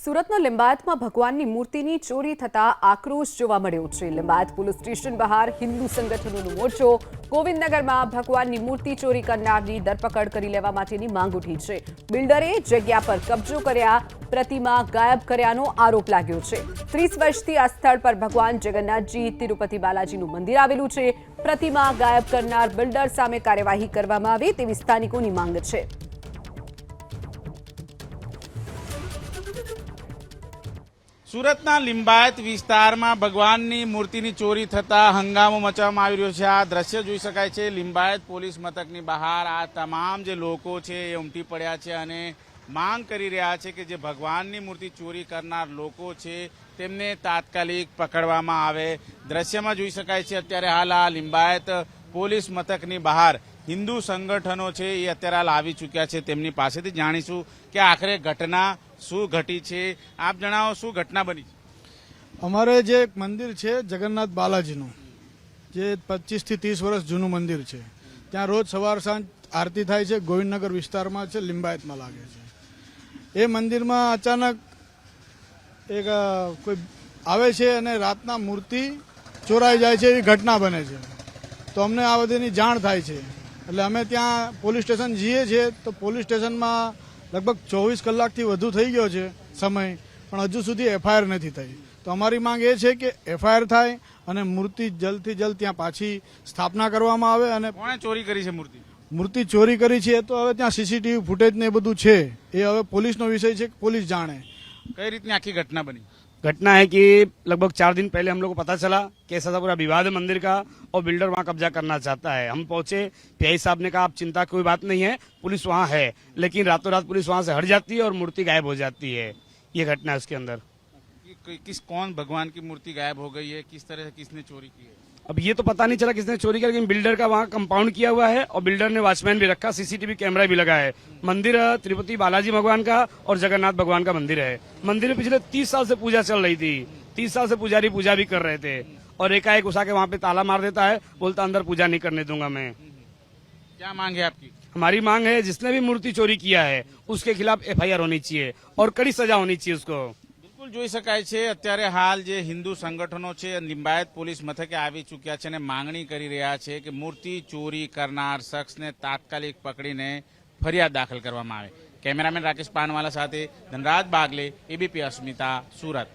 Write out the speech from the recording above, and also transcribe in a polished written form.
સુરતના લિંબાયતમાં ભગવાનની મૂર્તિની ચોરી થતા આક્રોશ જોવા મળ્યો છે। લિંબાયત પોલીસ સ્ટેશન બહાર હિન્દુ સંગઠનોનો મોરચો। ગોવિંદનગરમાં ભગવાનની મૂર્તિ ચોરી કરનારની ધરપકડ કરી લેવા માટેની માંગ ઉઠી છે। બિલ્ડરે જગ્યા પર કબજો કર્યા, પ્રતિમા ગાયબ કર્યાનો આરોપ લાગ્યો છે। 30 વર્ષથી આ સ્થળ પર ભગવાન જગન્નાથજી તિરુપતિ બાલાજીનું મંદિર આવેલું છે। પ્રતિમા ગાયબ કરનાર બિલ્ડર સામે કાર્યવાહી કરવામાં આવે તેવી સ્થાનિકોની માંગ છે। સુરતના લિંબાયત વિસ્તારમાં ભગવાનની મૂર્તિની ચોરી થતા હંગામો મચાવવામાં આવી રહ્યો છે। આ દ્રશ્ય જોઈ શકાય છે। લિંબાયત પોલીસ મથકની બહાર આ તમામ જે લોકો છે એ ઉમટી પડ્યા છે અને માંગ કરી રહ્યા છે કે જે ભગવાનની મૂર્તિ ચોરી કરનાર લોકો છે તેમને તાત્કાલિક પકડવામાં આવે। દ્રશ્યમાં જોઈ શકાય છે અત્યારે હાલ આ લિંબાયત પોલીસ મથકની બહાર હિન્દુ સંગઠનો છે એ અત્યારે હાલ આવી ચૂક્યા છે। તેમની પાસેથી જાણીશું કે આખરે ઘટના શું ઘટી છે। આપ જણાવો, શું ઘટના બની છે? અમારે જે એક મંદિર છે જગન્નાથ બાલાજીનું, જે 25 થી 30 વર્ષ જૂનું મંદિર છે, ત્યાં રોજ સવાર સાંજ આરતી થાય છે। ગોવિંદનગર વિસ્તારમાં છે, લિંબાયતમાં લાગે છે। એ મંદિરમાં અચાનક એક કોઈ આવે છે અને રાતના મૂર્તિ ચોરાઈ જાય છે એવી ઘટના બને છે। તો અમને આ બધીની જાણ થાય છે એટલે અમે ત્યાં પોલીસ સ્ટેશન જઈએ છીએ। તો પોલીસ સ્ટેશનમાં લગભગ 24 કલાકથી વધુ થઈ ગયો છે સમય, પણ હજુ સુધી એફઆઈઆર નથી થઈ। તો અમારી માંગ એ છે કે એફઆઈઆર થાય અને મૂર્તિ જલ્દથી જલ્દ ત્યાં પાછી સ્થાપના કરવામાં આવે। અને કોણે ચોરી કરી છે મૂર્તિ? મૂર્તિ ચોરી કરી છે તો હવે ત્યાં સીસીટીવી ફૂટેજ ને એ બધું છે, એ હવે પોલીસનો વિષય છે, પોલીસ જાણે। કઈ રીતની આખી ઘટના બની? घटना है कि लगभग 4 दिन पहले हम लोग को पता चला कि ऐसा पूरा विवाद है मंदिर का और बिल्डर वहां कब्जा करना चाहता है। हम पहुंचे, पीआई साहब ने कहा आप चिंता कोई बात नहीं है, पुलिस वहां है। लेकिन रातों रात पुलिस वहां से हट जाती है और मूर्ति गायब हो जाती है। ये घटना है उसके अंदर। कौन भगवान की मूर्ति गायब हो गई है, किस तरह से किसने चोरी की है? अब ये तो पता नहीं चला किसने चोरी किया, लेकिन बिल्डर का वहाँ कंपाउंड किया हुआ है और बिल्डर ने वॉचमैन भी रखा, सीसीटीवी कैमरा भी लगा है। मंदिर तिरुपति बालाजी भगवान का और जगन्नाथ भगवान का मंदिर है। मंदिर में पिछले 30 साल से पूजा चल रही थी। 30 साल से पुजारी पूजा भी कर रहे थे और एकाएक उठा के वहाँ पे ताला मार देता है, बोलता अंदर पूजा नहीं करने दूंगा मैं। क्या मांग है आपकी? हमारी मांग है जिसने भी मूर्ति चोरी किया है उसके खिलाफ एफआईआर होनी चाहिए और कड़ी सजा होनी चाहिए उसको। બિલકુલ જોઈ શકાય છે અત્યારે હાલ જે હિન્દુ સંગઠનો છે લિંબાયત પોલીસ મથકે આવી ચૂક્યા છે અને માંગણી કરી રહ્યા છે કે મૂર્તિ ચોરી કરનાર શખ્સને તાત્કાલિક પકડીને ફરિયાદ દાખલ કરવામાં આવે। કેમેરામેન રાકેશ પાનવાલા સાથે ધનરાજ બાગલે, એબીપી અસ્મિતા, સુરત।